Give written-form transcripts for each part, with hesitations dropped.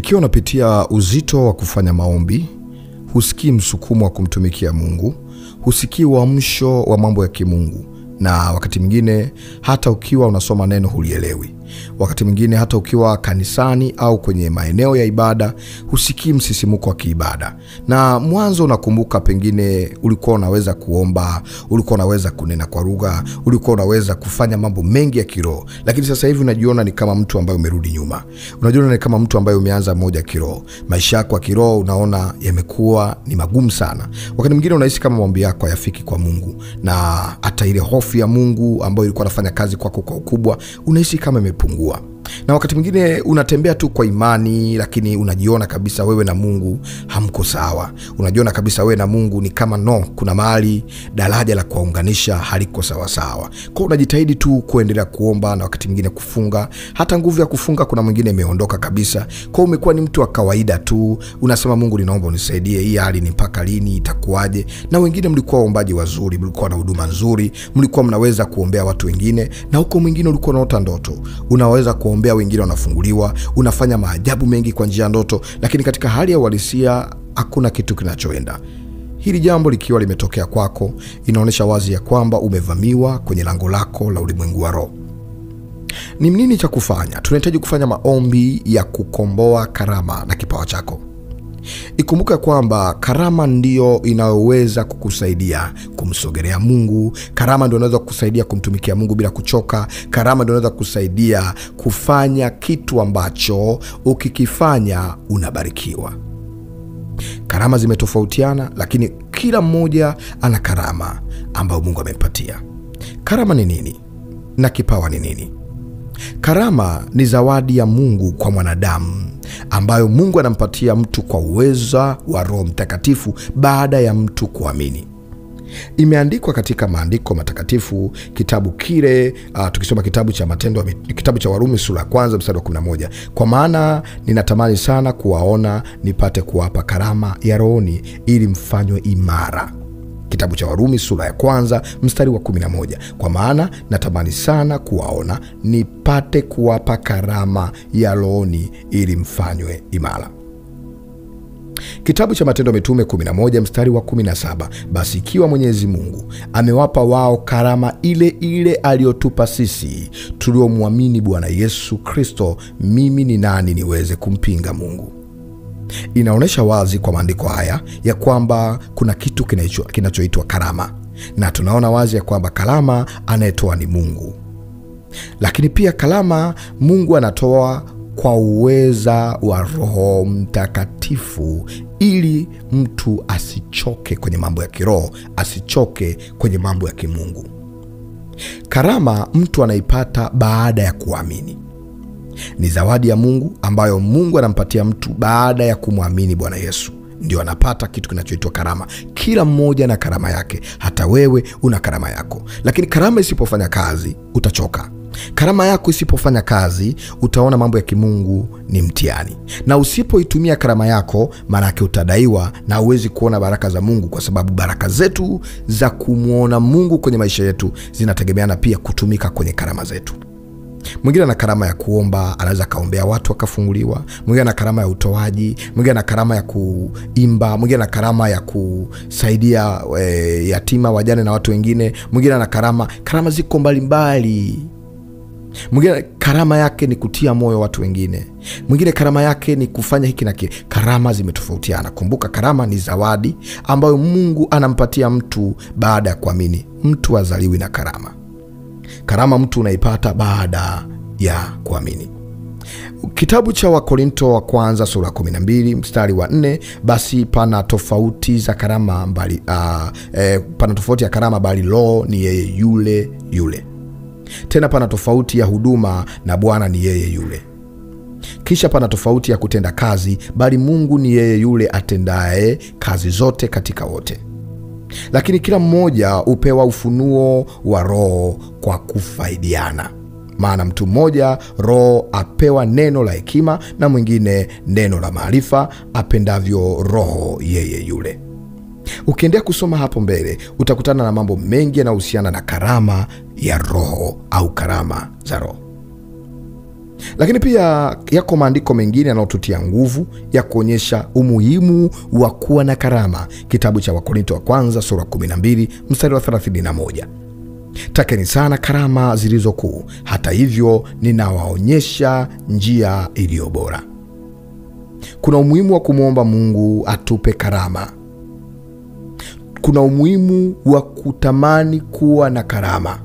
Ikiwa unapitia uzito wa kufanya maombi, husikii msukumo wa kumtumikia Mungu, husikii uamsho wa mambo ya kimungu, na wakati mwingine hata ukiwa unasoma neno hulielewi. Wakati mwingine hata ukiwa kanisani au kwenye maeneo ya ibada husikii msisimuko wa kiibada. Na mwanzo unakumbuka pengine ulikuwa unaweza kuomba, ulikuwa unaweza kunena kwa lugha, ulikuwa unaweza kufanya mambo mengi ya kiroho, lakini sasa hivi unajiona ni kama mtu ambaye umerudi nyuma. Unajiona ni kama mtu ambaye umeanza moja kiroho. Maisha yako ya kiroho unaona yamekuwa ni magumu sana. Wakati mwingine unahisi kama maombi yako hayafiki kwa Mungu, na hata ile hofu ya Mungu ambayo ilikuwa inafanya kazi kwako kwa ukubwa unahisi kama imepungua. Na wakati mwingine unatembea tu kwa imani, lakini unajiona kabisa wewe na Mungu hamko sawa. Unajiona kabisa wewe na Mungu ni kama kuna mahali daraja la kuunganisha haliko sawa sawa. Kwa unajitahidi tu kuendelea kuomba, na wakati mwingine kufunga, hata nguvu ya kufunga kuna mwingine imeondoka kabisa. Kwa umekuwa ni mtu wa kawaida tu, unasema Mungu ninaomba unisaidie, hii hali ni mpaka lini, itakuwaje? Na wengine mlikuwa waombaji wazuri, mlikuwa na huduma nzuri, mlikuwa mnaweza kuombea watu wengine, na huko mwingine ulikuwa unaota ndoto. Unaweza kuombea wengine wanafunguliwa, unafanya maajabu mengi kwa njia ya ndoto, lakini katika hali ya uhalisia hakuna kitu kinachoenda. Hili jambo likiwa limetokea kwako, inaonyesha wazi ya kwamba umevamiwa kwenye lango lako la ulimwengu wa roho. Ni nini cha kufanya? Tunahitaji kufanya maombi ya kukomboa karama na kipawa chako. Ikumbuka kwamba karama ndiyo inayoweza kukusaidia kumsogelea Mungu. Karama ndio inaweza kukusaidia kumtumikia Mungu bila kuchoka. Karama ndio inaweza kukusaidia kufanya kitu ambacho ukikifanya unabarikiwa. Karama zimetofautiana, lakini kila mmoja ana karama ambayo Mungu amempatia. Karama ni nini? Na kipawa ni nini? Karama ni zawadi ya Mungu kwa mwanadamu ambayo Mungu anampatia mtu kwa uweza wa Roho Mtakatifu baada ya mtu kuamini. Imeandikwa katika maandiko matakatifu, kitabu kile, tukisoma kitabu cha Matendo, kitabu cha Warumi sura ya 1 mstari wa 11, kwa maana ninatamani sana kuwaona nipate kuwapa karama ya rohoni ili mfanywe imara. Kitabu cha Warumi sura ya 1 mstari wa 11, kwa maana natamani sana kuwaona nipate kuwapa karama ya rohoni ili mfanywe imara. Kitabu cha Matendo ya Mitume 11 mstari wa 17, basi ikiwa Mwenyezi Mungu amewapa wao karama ile ile aliyotupa sisi tuliomwamini Bwana Yesu Kristo, mimi ni nani niweze kumpinga Mungu? Inaonyesha wazi kwa maandiko haya ya kwamba kuna kitu kinachoitwa karama, na tunaona wazi ya kwamba karama anayetoa ni Mungu. Lakini pia karama Mungu anatoa kwa uweza wa Roho Mtakatifu ili mtu asichoke kwenye mambo ya kiroho, asichoke kwenye mambo ya kimungu. Karama mtu anaipata baada ya kuamini. Ni zawadi ya Mungu ambayo Mungu anampatia mtu baada ya kumwamini Bwana Yesu. Ndio anapata kitu kinachoitwa karama. Kila mmoja na karama yake, hata wewe una karama yako. Lakini karama isipofanya kazi, utachoka. Karama yako isipofanya kazi, utaona mambo ya kimungu ni mtihani. Na usipoitumia karama yako, maana yake utadaiwa na huwezi kuona baraka za Mungu, kwa sababu baraka zetu za kumuona Mungu kwenye maisha yetu zinategemeana pia kutumika kwenye karama zetu. Mwingine ana karama ya kuomba, anaweza kaombea watu wakafunguliwa. Mwingine ana karama ya utoaji, mwingine ana karama ya kuimba, mwingine ana karama ya kusaidia yatima, wajane na watu wengine. Mwingine ana karama ziko mbalimbali. Mwingine karama yake ni kutia moyo watu wengine. Mwingine karama yake ni kufanya hiki na kile. Karama zimetofautiana. Kumbuka, karama ni zawadi ambayo Mungu anampatia mtu baada ya kuamini. Mtu hazaliwi na karama. Karama mtu unaipata baada ya kuamini. Kitabu cha Wakorinto wa 1 sura 12 mstari wa 4, basi pana tofauti za karama pana tofauti ya karama, bali Roho ni yeye yule yule. Tena pana tofauti ya huduma, na Bwana ni yeye yule. Kisha pana tofauti ya kutenda kazi, bali Mungu ni yeye yule atendaye kazi zote katika wote. Lakini kila mmoja upewa ufunuo wa Roho kwa kufaidiana. Maana mtu mmoja Roho apewa neno la hekima, na mwingine neno la maarifa, apendavyo Roho yeye yule. Ukiendelea kusoma hapo mbele, utakutana na mambo mengi yanayohusiana na karama ya Roho au karama za Roho. Lakini pia yako maandiko mengine yanayotutia nguvu ya kuonyesha umuhimu wa kuwa na karama. Kitabu cha Wakorintho wa kwanza sura 12 mstari wa 31. Takeni sana karama zilizo kuu, hata hivyo ninawaonyesha njia iliyo bora. Kuna umuhimu wa kumwomba Mungu atupe karama. Kuna umuhimu wa kutamani kuwa na karama.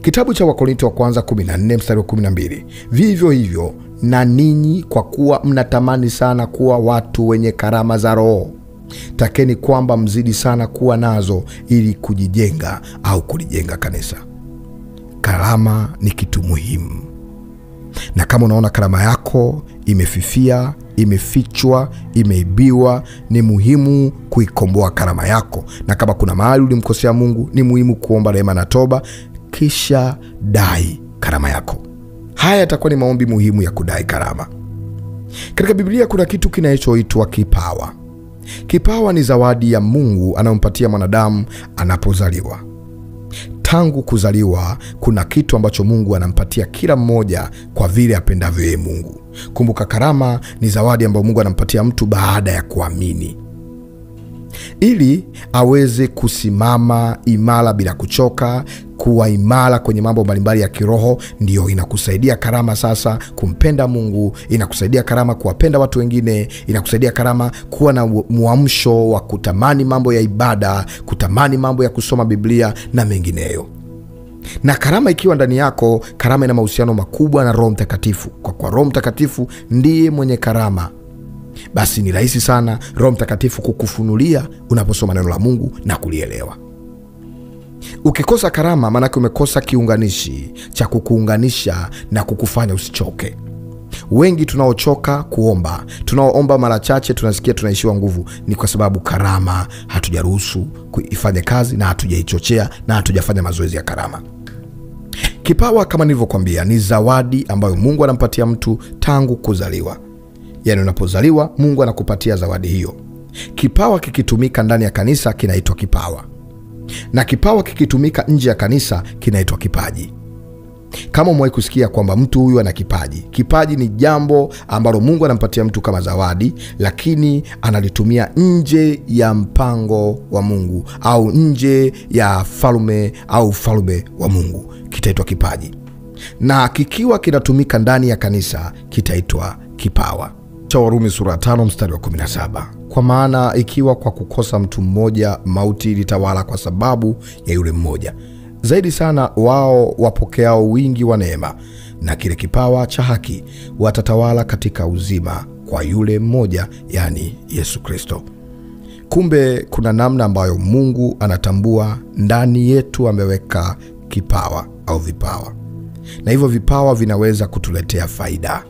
Kitabu cha Wakorintho wa kwanza 14 mstari wa 12. Vivyo hivyo na ninyi, kwa kuwa mnatamani sana kuwa watu wenye karama za Roho, takeni kwamba mzidi sana kuwa nazo, ili kujijenga au kulijenga kanisa. Karama ni kitu muhimu, na kama unaona karama yako imefifia, imefichwa, imeibiwa, ni muhimu kuikomboa karama yako. Na kama kuna mahali ulimkosea Mungu, ni muhimu kuomba rehema na toba, kisha dai karama yako. Haya yatakuwa ni maombi muhimu ya kudai karama. Katika Biblia kuna kitu kinachoitwa kipawa. Kipawa ni zawadi ya Mungu anayompatia mwanadamu anapozaliwa. Tangu kuzaliwa kuna kitu ambacho Mungu anampatia kila mmoja kwa vile apendavyo yeye Mungu. Kumbuka, karama ni zawadi ambayo Mungu anampatia mtu baada ya kuamini, ili aweze kusimama imara bila kuchoka, kuwa imara kwenye mambo mbalimbali ya kiroho. Ndiyo inakusaidia karama sasa kumpenda Mungu, inakusaidia karama kuwapenda watu wengine, inakusaidia karama kuwa na muamsho wa kutamani mambo ya ibada, kutamani mambo ya kusoma Biblia na mengineyo. Na karama ikiwa ndani yako, karama ina mahusiano makubwa na Roho Mtakatifu. Kwa kuwa Roho Mtakatifu ndiye mwenye karama, basi ni rahisi sana Roho Mtakatifu kukufunulia unaposoma neno la Mungu na kulielewa. Ukikosa karama, maanake umekosa kiunganishi cha kukuunganisha na kukufanya usichoke. Wengi tunaochoka kuomba, tunaoomba mara chache tunasikia tunaishiwa nguvu, ni kwa sababu karama hatujaruhusu kuifanya kazi, na hatujaichochea, na hatujafanya mazoezi ya karama. Kipawa, kama nilivyokuambia, ni zawadi ambayo Mungu anampatia mtu tangu kuzaliwa. Yaani unapozaliwa Mungu anakupatia zawadi hiyo. Kipawa kikitumika ndani ya kanisa kinaitwa kipawa, na kipawa kikitumika nje ya kanisa kinaitwa kipaji. Kama umewahi kusikia kwamba mtu huyu ana kipaji, kipaji ni jambo ambalo Mungu anampatia mtu kama zawadi, lakini analitumia nje ya mpango wa Mungu au nje ya falme au ufalme wa Mungu, kitaitwa kipaji. Na kikiwa kinatumika ndani ya kanisa kitaitwa kipawa. Cha Warumi sura 5 mstari wa 17. Kwa maana ikiwa kwa kukosa mtu mmoja mauti ilitawala kwa sababu ya yule mmoja, zaidi sana wao wapokeao wingi wa neema na kile kipawa cha haki watatawala katika uzima kwa yule mmoja, yani Yesu Kristo. Kumbe kuna namna ambayo Mungu anatambua ndani yetu ameweka kipawa au vipawa, na hivyo vipawa vinaweza kutuletea faida.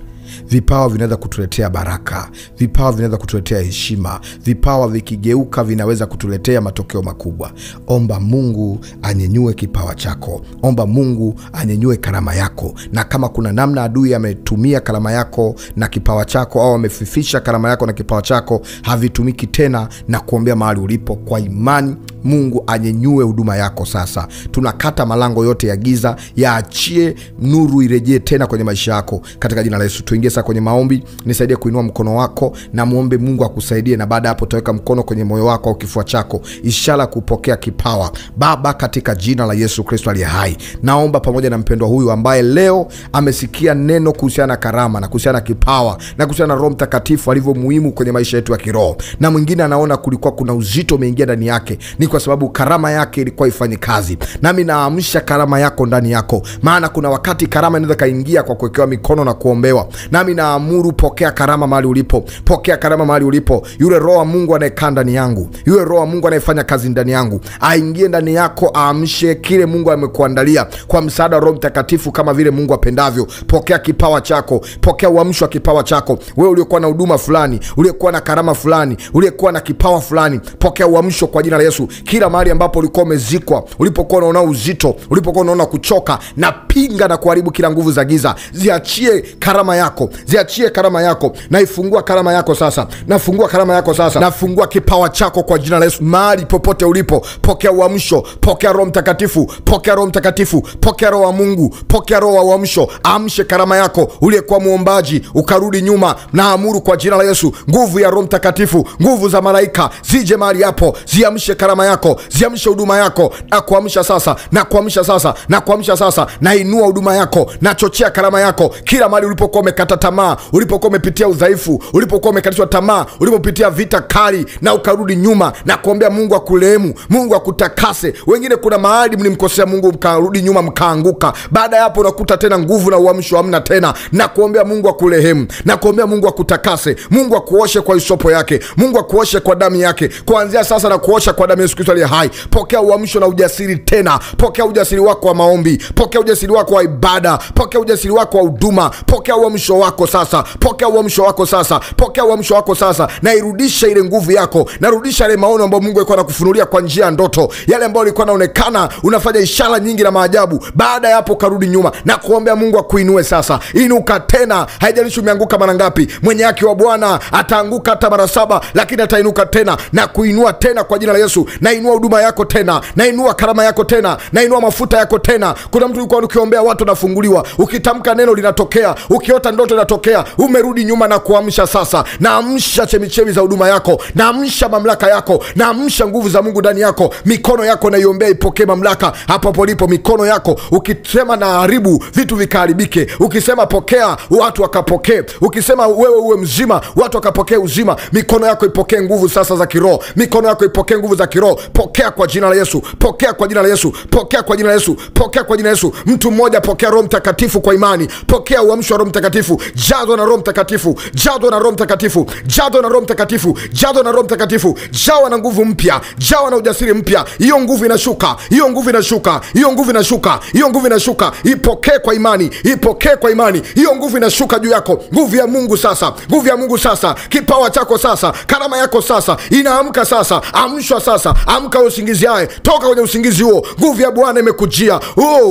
Vipawa vinaweza kutuletea baraka, vipawa vinaweza kutuletea heshima, vipawa vikigeuka vinaweza kutuletea matokeo makubwa. Omba Mungu anyenyue kipawa chako, omba Mungu anyenyue karama yako. Na kama kuna namna adui ametumia karama yako na kipawa chako, au amefifisha karama yako na kipawa chako, havitumiki tena, na kuombea mahali ulipo kwa imani Mungu anyenyue huduma yako sasa. Tunakata malango yote ya giza, yaachie nuru irejee tena kwenye maisha yako katika jina la Yesu. Tuingie sasa kwenye maombi. Nisaidie kuinua mkono wako na muombe Mungu akusaidie, na baada hapo utaweka mkono kwenye moyo wako au kifua chako, ishara kupokea kipawa. Baba, katika jina la Yesu Kristo aliye hai, naomba pamoja na mpendwa huyu ambaye leo amesikia neno kuhusiana na karama na kuhusiana na kipawa na kuhusiana na Roho Mtakatifu alivyo muhimu kwenye maisha yetu ya kiroho, na mwingine anaona kulikuwa kuna uzito umeingia ndani yake, ni kwa sababu karama yake ilikuwa ifanye kazi. Nami naamsha karama yako ndani yako, maana kuna wakati karama inaweza kaingia kwa kuwekewa mikono na kuombewa. Nami naamuru, pokea karama mahali ulipo, pokea karama mahali ulipo. Yule Roho wa Mungu anayekaa ndani yangu, yule Roho wa Mungu anayefanya kazi ndani yangu, aingie ndani yako, aamshe kile Mungu amekuandalia kwa msaada wa Roho Mtakatifu kama vile Mungu apendavyo. Pokea kipawa chako, pokea uamsho wa kipawa chako. Wewe uliokuwa na huduma fulani, uliokuwa na karama fulani, uliokuwa na kipawa fulani, pokea uamsho kwa jina la Yesu. Kila mahali ambapo ulikuwa umezikwa, ulipokuwa unaona uzito, ulipokuwa unaona kuchoka, na pinga na kuharibu kila nguvu za giza, ziachie karama yako. yako, ziachie karama yako. Naifungua karama yako sasa, nafungua karama yako sasa, nafungua kipawa chako kwa jina la Yesu. Mahali popote ulipo, pokea uamsho, pokea Roho Mtakatifu, pokea Roho Mtakatifu, pokea Roho wa Mungu, pokea Roho wa uamsho. Amshe karama yako. Uliyekuwa muombaji ukarudi nyuma, na amuru kwa jina la Yesu, nguvu ya Roho Mtakatifu, nguvu za malaika zije mahali hapo, ziamshe karama yako, ziamshe huduma yako. Na kuamsha sasa, na kuamsha sasa, na kuamsha sasa. Na inua huduma yako, na chochea karama yako. Kila mahali ulipokuwa umekata tamaa, ulipokuwa umepitia udhaifu, ulipokuwa umekatishwa tamaa, ulipopitia vita kali na ukarudi nyuma, na kuombea Mungu akurehemu, Mungu akutakase. Wengine kuna mahali mlimkosea Mungu, mkarudi nyuma, mkaanguka. Baada ya hapo unakuta tena nguvu na uamsho hamna tena. Na kuombea Mungu akurehemu, na kuombea Mungu akutakase, Mungu akuoshe kwa hisopo yake, Mungu akuoshe kwa damu yake. Kuanzia sasa na kuosha kwa damu ya Yesu Kristo aliye hai. Pokea uamsho na ujasiri tena. Pokea ujasiri wako wa maombi, pokea ujasiri wako wa ibada, pokea ujasiri wako wa huduma. Pokea uamsho wako sasa, pokea uamsho wako sasa, pokea uamsho wako sasa. Na irudisha ile nguvu yako, na rudisha ile maono ambayo Mungu alikuwa anakufunulia kwa njia ya ndoto, yale ambayo alikuwa anaonekana unafanya ishara nyingi na maajabu. Baada ya hapo karudi nyuma, na kuombea Mungu akuinue sasa. Inuka tena, haijalishi umeanguka mara ngapi. Mwenye haki wa Bwana ataanguka hata mara 7, lakini atainuka tena. Na kuinua tena kwa jina la Yesu. Na inua huduma yako tena, na inua karama yako tena, na inua mafuta yako tena. Kuna mtu yuko ukiombea watu nafunguliwa, ukitamka neno linatokea, ukiota ndoto linatokea. Umerudi nyuma, na kuamsha sasa. Na amsha chemichemi za huduma yako, na amsha mamlaka yako, na amsha nguvu za Mungu ndani yako. Mikono yako na iombea ipokee mamlaka hapo polipo. Mikono yako ukisema na haribu vitu vikaharibike, ukisema pokea watu wakapokee, ukisema wewe uwe mzima watu wakapokee uzima. Mikono yako ipokee nguvu sasa za kiroho, mikono yako ipokee nguvu za kiroho. Pokea kwa jina la Yesu, pokea kwa jina la Yesu, pokea kwa jina la Yesu, pokea kwa jina la Yesu. Mtu mmoja pokea Roho Mtakatifu kwa imani. Pokea uamsho wa Roho Mtakatifu. Jazwa na Roho Mtakatifu, jazwa na Roho Mtakatifu, jazwa na Roho Mtakatifu, jazwa na Roho Mtakatifu. Jawa na nguvu mpya, jawa na ujasiri mpya. Hiyo nguvu inashuka, hiyo nguvu inashuka, hiyo nguvu inashuka, hiyo nguvu inashuka. Ipokee kwa imani, ipokee kwa imani. Hiyo nguvu inashuka juu yako. Nguvu ya Mungu sasa, nguvu ya Mungu sasa. Kipawa chako sasa, karama yako sasa inaamka sasa. Amshwa sasa, amka usingizi hae, toka kwenye usingizi huo. Nguvu ya Bwana imekujia,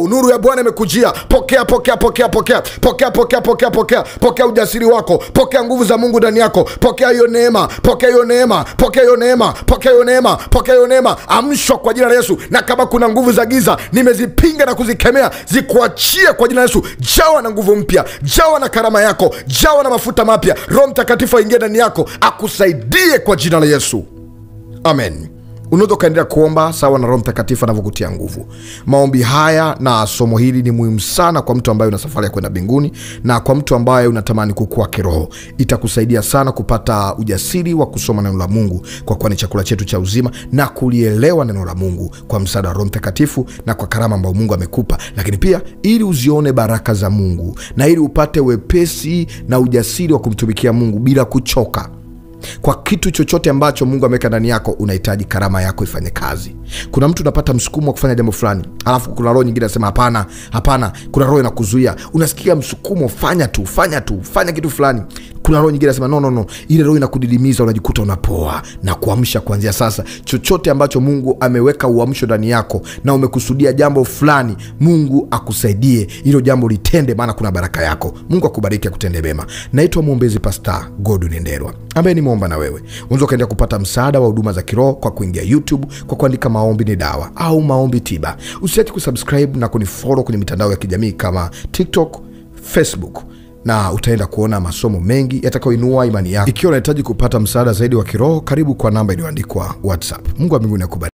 nuru ya Bwana imekujia. Pokea, pokea, pokea, pokea, pokea, pokea, pokea, pokea, pokea ujasiri wako, pokea nguvu za Mungu ndani yako. Pokea hiyo neema, pokea hiyo neema, pokea hiyo neema, pokea hiyo neema, pokea hiyo neema. Amshwa kwa jina la Yesu. Na kama kuna nguvu za giza, nimezipinga na kuzikemea, zikuachie kwa jina la Yesu. Jawa na nguvu mpya, jawa na karama yako, jawa na mafuta mapya. Roho Mtakatifu aingie ndani yako akusaidie kwa jina la Yesu. Amen. Unaweza kaendelea kuomba sawa na Roho Mtakatifu anavyokutia nguvu. Maombi haya na somo hili ni muhimu sana kwa mtu ambaye una safari ya kwenda mbinguni, na kwa mtu ambaye unatamani kukua kiroho. Itakusaidia sana kupata ujasiri wa kusoma neno la Mungu, kwa kuwa ni chakula chetu cha uzima, na kulielewa neno la Mungu kwa msaada wa Roho Mtakatifu na kwa karama ambayo Mungu amekupa. Lakini pia ili uzione baraka za Mungu, na ili upate wepesi na ujasiri wa kumtumikia Mungu bila kuchoka. Kwa kitu chochote ambacho Mungu ameweka ndani yako, unahitaji karama yako ifanye kazi. Kuna mtu unapata msukumo wa kufanya jambo fulani, alafu kuna roho nyingine inasema hapana, hapana. Kuna roho inakuzuia. Unasikia msukumo, fanya tu, fanya tu, fanya kitu fulani. Kuna roho nyingine inasema no, no, no. Ile roho inakudidimiza, unajikuta unapoa. Na kuamsha kuanzia sasa, chochote ambacho Mungu ameweka uamsho ndani yako, na umekusudia jambo fulani, Mungu akusaidie hilo jambo litende, maana kuna baraka yako. Mungu akubariki, akutende mema. Naitwa mwombezi Pastor Godwin Ndelwa, ambaye nimeomba na wewe. Unaweza kaendelea kupata msaada wa huduma za kiroho kwa kuingia YouTube, kwa kuandika maombi ni dawa au maombi tiba. Usiache kusubscribe na kunifollow kwenye mitandao ya kijamii kama TikTok, Facebook, na utaenda kuona masomo mengi yatakayoinua imani yako. Ikiwa unahitaji kupata msaada zaidi wa kiroho, karibu kwa namba iliyoandikwa WhatsApp. Mungu wa mbinguni akubariki.